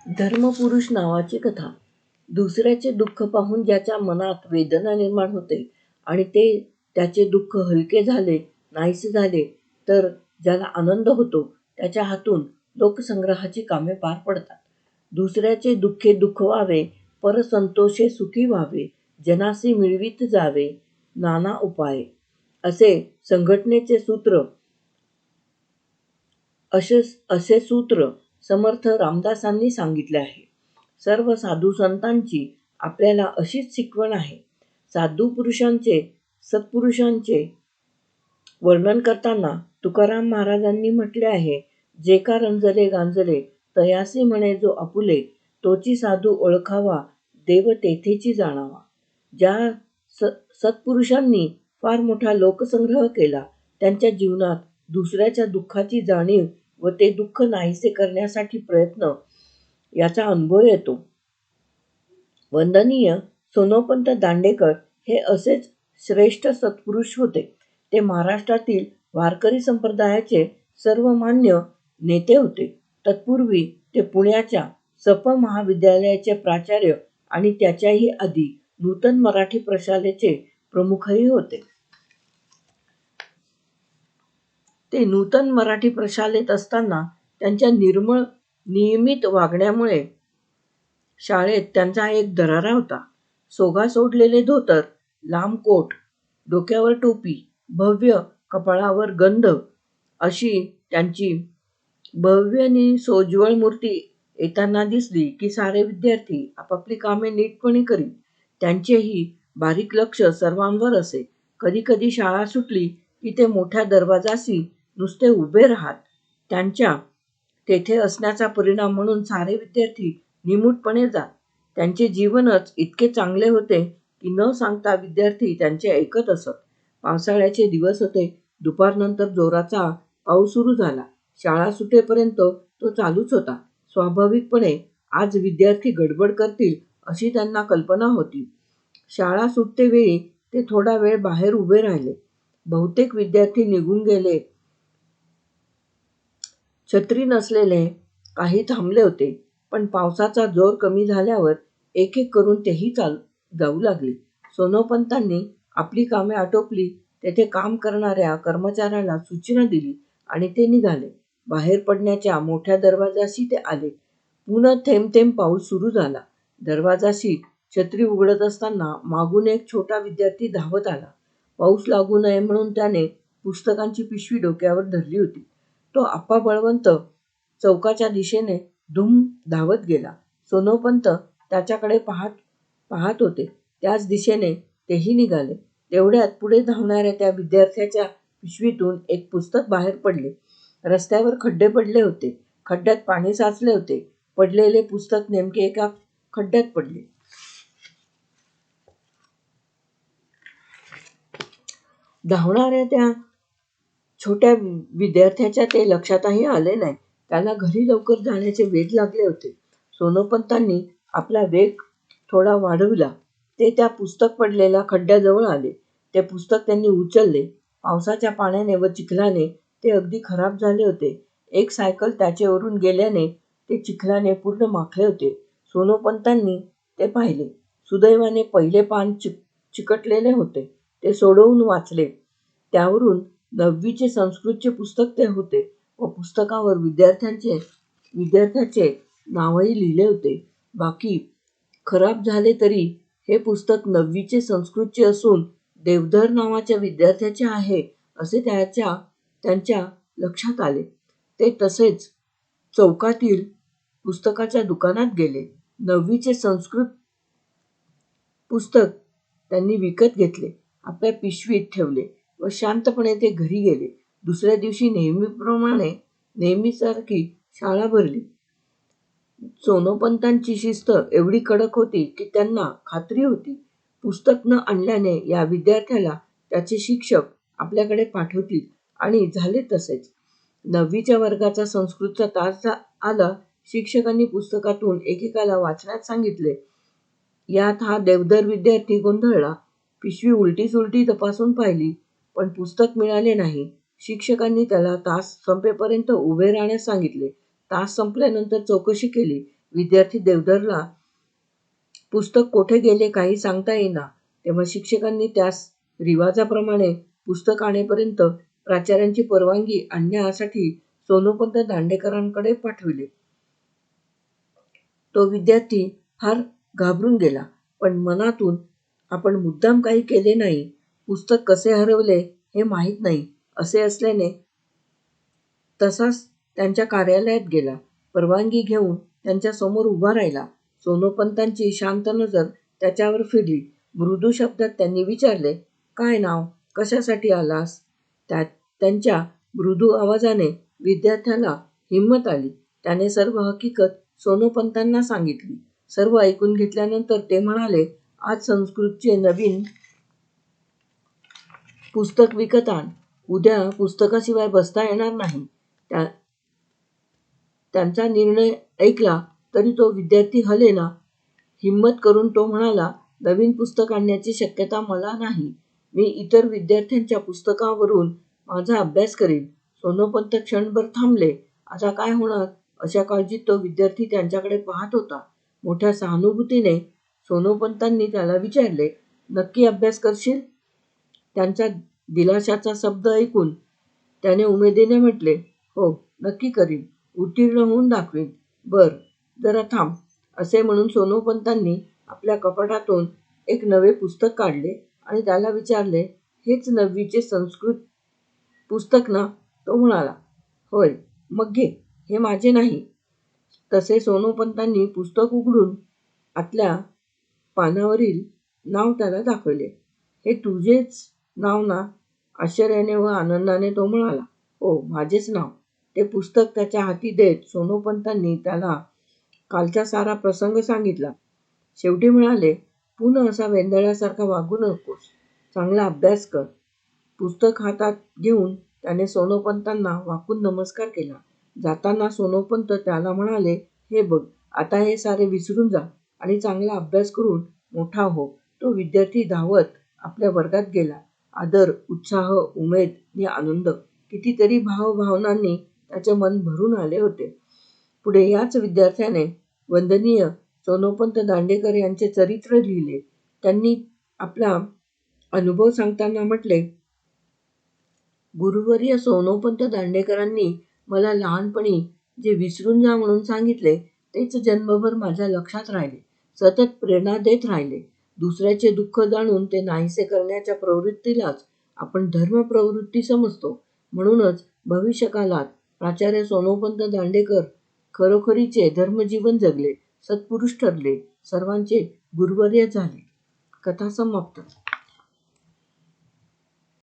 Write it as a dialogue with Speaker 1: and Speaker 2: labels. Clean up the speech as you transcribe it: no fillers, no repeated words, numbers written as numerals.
Speaker 1: धर्मपुरुष नावाची कथा. दुसऱ्याचे दुःख पाहून ज्याच्या मनात वेदना निर्माण होते आणि ते त्याचे दुःख हलके झाले, नाहीसे झाले, तर ज्याला आनंद होतो त्याच्या हातून लोकसंग्रहाची कामे पार पडतात. दुसऱ्याचे दुःखे दुःखवावे, परसंतोषे सुखी व्हावे, जनासी मिळवीत जावे नाना उपाय, असे संघटनेचे सूत्र असे सूत्र समर्थ रामदासांनी सांगितले आहे. सर्व साधू संतांची आपल्याला अशीच शिकवण आहे. साधू पुरुषांचे, सत्पुरुषांचे वर्णन करताना तुकाराम महाराजांनी म्हटले आहे, जे का रंजले गांजले तयासी म्हणे जो आपुले, तोची साधू ओळखावा देव तेथेची जाणावा. ज्या सत्पुरुषांनी फार मोठा लोकसंग्रह केला, त्यांच्या जीवनात दुसऱ्याच्या दुःखाची जाणीव व ते दुःख नाहीसे करण्यासाठी प्रयत्न याचा अनुभव येतो. वंदनीय सोनोपंत दांडेकर हे असेच श्रेष्ठ सत्पुरुष होते. ते महाराष्ट्रातील वारकरी संप्रदायाचे सर्वमान्य नेते होते. तत्पूर्वी ते पुण्याच्या सप महाविद्यालयाचे प्राचार्य आणि त्याच्याही आधी नूतन मराठी प्रशालेचे प्रमुखही होते. ते नूतन मराठी प्रशालेत असताना त्यांच्या निर्मळ नियमित वागण्यामुळे शाळेत त्यांचा एक दरारा होता. सोगा सोडलेले धोतर, लांब कोट, डोक्यावर टोपी, भव्य, कपाळावर गंध अशी त्यांची भव्य नि सोज्वळ मूर्ती येताना दिसली की सारे विद्यार्थी आपापली कामे नीटपणे करीत. त्यांचेही बारीक लक्ष सर्वांवर असे. कधी कधी शाळा सुटली की ते मोठ्या दरवाजाशी नुसते उभे राहत. त्यांच्या तेथे असण्याचा परिणाम म्हणून सारे विद्यार्थी निमूटपणे जात. त्यांचे जीवनच इतके चांगले होते की न सांगता विद्यार्थी त्यांचे ऐकत असत. पावसाळ्याचे दिवस होते. दुपारनंतर जोराचा पाऊस सुरू झाला. शाळा सुटेपर्यंत तो चालूच होता. स्वाभाविकपणे आज विद्यार्थी गडबड करतील अशी त्यांना कल्पना होती. शाळा सुटतेवेळी ते थोडा वेळ बाहेर उभे राहिले. बहुतेक विद्यार्थी निघून गेले. छत्री नसलेले काही थांबले होते. पण पावसाचा जोर कमी झाल्यावर एक एक करून तेही जाऊ लागले. सोनोपंतांनी आपली कामे आटोपली. तेथे काम करणाऱ्या कर्मचाऱ्याला सूचना दिली आणि ते निघाले. बाहेर पडण्याच्या मोठ्या दरवाजाशी ते आले. पुन्हा थेंब थेंब पाऊस सुरू झाला. दरवाजाशी छत्री उघडत असताना मागून एक छोटा विद्यार्थी धावत आला. पाऊस लागू नये म्हणून त्याने पुस्तकांची पिशवी डोक्यावर धरली होती. तो आप्पा बळवंत चौकाच्या दिशेने धूम धावत गेला. सोनोपंत त्याच्याकडे पाहत होते. त्याच दिशेने तेही निघाले. तेवढ्यात पुढे धावणाऱ्या त्या विद्यार्थ्याच्या पिशवीतून एक पुस्तक बाहेर पडले. रस्त्यावर खड्डे पडले होते. खड्ड्यात पाणी साचले होते. पडलेले पुस्तक नेमके एका खड्ड्यात पडले. धावणाऱ्या त्या छोट्या विद्यार्थ्याच्या ते लक्षातही आले नाही. त्याला घरी लवकर जाण्याचे वेध लागले होते. सोनोपंतांनी आपला वेग थोडा वाढविला. ते त्या पुस्तक पडलेल्या खड्ड्याजवळ आले. ते पुस्तक त्यांनी उचलले. पावसाच्या पाण्याने व चिखलाने ते अगदी खराब झाले होते. एक सायकल त्याचेवरून गेल्याने ते चिखलाने पूर्ण माखले होते. सोनोपंतांनी ते पाहिले. सुदैवाने पहिले पान चिकटलेले होते. ते सोडवून वाचले. त्यावरून 9वीचे संस्कृतचे पुस्तक ते होते व पुस्तकावर विद्यार्थ्याचे नावही लिहिले होते. बाकी खराब झाले तरी हे पुस्तक 9वीचे संस्कृतचे असून देवधर नावाच्या विद्यार्थ्याचे आहे असे त्यांच्या लक्षात आले. ते तसेच चौकातील पुस्तकाच्या दुकानात गेले. 9वीचे संस्कृत पुस्तक त्यांनी विकत घेतले. आपल्या पिशवीत ठेवले व शांतपणे ते घरी गेले. दुसऱ्या दिवशी नेहमीसारखी शाळा भरली. सोनोपंतांची शिस्त एवढी कडक होती की त्यांना खात्री होती, पुस्तक न आणल्याने या विद्यार्थ्याला त्याचे शिक्षक आपल्याकडे पाठवतील आणि झाले तसेच. 9वीच्या वर्गाचा संस्कृतचा तास आला. शिक्षकांनी पुस्तकातून एकेकाला वाचण्यास सांगितले. यात हा देवधर विद्यार्थी गोंधळला. पिशवी उलटी तपासून पाहिली, पण पुस्तक मिळाले नाही. शिक्षकांनी त्याला तास संपेपर्यंत उभे राहण्यास सांगितले. तास संपल्यानंतर चौकशी केली. विद्यार्थी देवधरला पुस्तक कोठे गेले काही सांगता येईना. तेव्हा शिक्षकांनी त्यास रिवाजाप्रमाणे पुस्तक आणेपर्यंत प्राचार्यांची परवानगी आणण्यासाठी सोनोपंत दांडेकरांकडे पाठविले. तो विद्यार्थी फार घाबरून गेला, पण मनातून आपण मुद्दाम काही केले नाही, पुस्तक कसे हरवले हे माहीत नाही असे असल्याने तसाच त्यांच्या कार्यालयात गेला. परवानगी घेऊन त्यांच्या समोर उभा राहिला. सोनोपंतांची शांत नजर त्याच्यावर फिरली. मृदू शब्दात त्यांनी विचारले, काय नाव? कशासाठी आलास? त्यांच्या मृदू आवाजाने विद्यार्थ्याला हिंमत आली. त्याने सर्व हकीकत सोनोपंतांना सांगितली. सर्व ऐकून घेतल्यानंतर ते म्हणाले, आज संस्कृतचे नवीन पुस्तक विकत आण. उद्या पुस्तकाशिवाय बसता येणार नाही. त्यांचा निर्णय ऐकला तरी तो विद्यार्थी हलेना. हिंमत करून तो म्हणाला, नवीन पुस्तक आणण्याची शक्यता मला नाही. मी इतर विद्यार्थ्यांच्या पुस्तकावरून माझा अभ्यास करीन. सोनोपंत क्षणभर थांबले. आता काय होणार अशा काळजीत तो विद्यार्थी त्यांच्याकडे पाहत होता. मोठ्या सहानुभूतीने सोनोपंतांनी त्याला विचारले, नक्की अभ्यास करशील? त्यांचा दिलाशाचा शब्द ऐकून त्याने उमेदीने म्हटले, हो, नक्की करीन. उत्तीर्ण होऊन दाखवीन. बर, जरा थांब. असे म्हणून सोनोपंतांनी आपल्या कपाटातून एक नवे पुस्तक काढले आणि त्याला विचारले, हेच 9वीचे संस्कृत पुस्तक ना? तो म्हणाला, होय. मग घे, हे माझे नाही. तसे सोनोपंतांनी पुस्तक उघडून आतल्या पानावरील नाव त्याला दाखवले. हे तुझेच नाव ना? आश्चर्याने व आनंदाने तो म्हणाला, हो, माझेच नाव. ते पुस्तक त्याच्या हाती देत सोनोपंतांनी त्याला कालचा सारा प्रसंग सांगितला. शेवटी म्हणाले, पुन्हा असा वेंधळ्यासारखा वागू नकोस. चांगला अभ्यास कर. पुस्तक हातात घेऊन त्याने सोनोपंतांना वाकून नमस्कार केला. जाताना सोनोपंत त्याला म्हणाले, हे बघ, आता हे सारे विसरून जा आणि चांगला अभ्यास करून मोठा हो. तो विद्यार्थी धावत आपल्या वर्गात गेला. आदर, उत्साह, उमेद आणि आनंद कितीतरी भावभावनांनी त्याचे मन भरून आले होते. पुढे याच विद्यार्थ्याने वंदनीय सोनोपंत दांडेकर यांचे चरित्र लिहिले. त्यांनी आपला अनुभव सांगताना म्हटले, गुरुवर्य सोनोपंत दांडेकरांनी मला लहानपणी जे विसरून जा म्हणून सांगितले तेच जन्मभर माझ्या लक्षात राहिले, सतत प्रेरणा देत राहिले. दुसऱ्याचे दुःख जाणून ते नाहीसे करण्याच्या प्रवृत्तीलाच आपण धर्मप्रवृत्ती समजतो. म्हणूनच भविष्यकालात प्राचार्य सोनोपंत दांडेकर खरोखरीचे धर्मजीवन जगले, सत्पुरुष ठरले, सर्वांचे गुरुवर्य झाले. कथा समाप्त.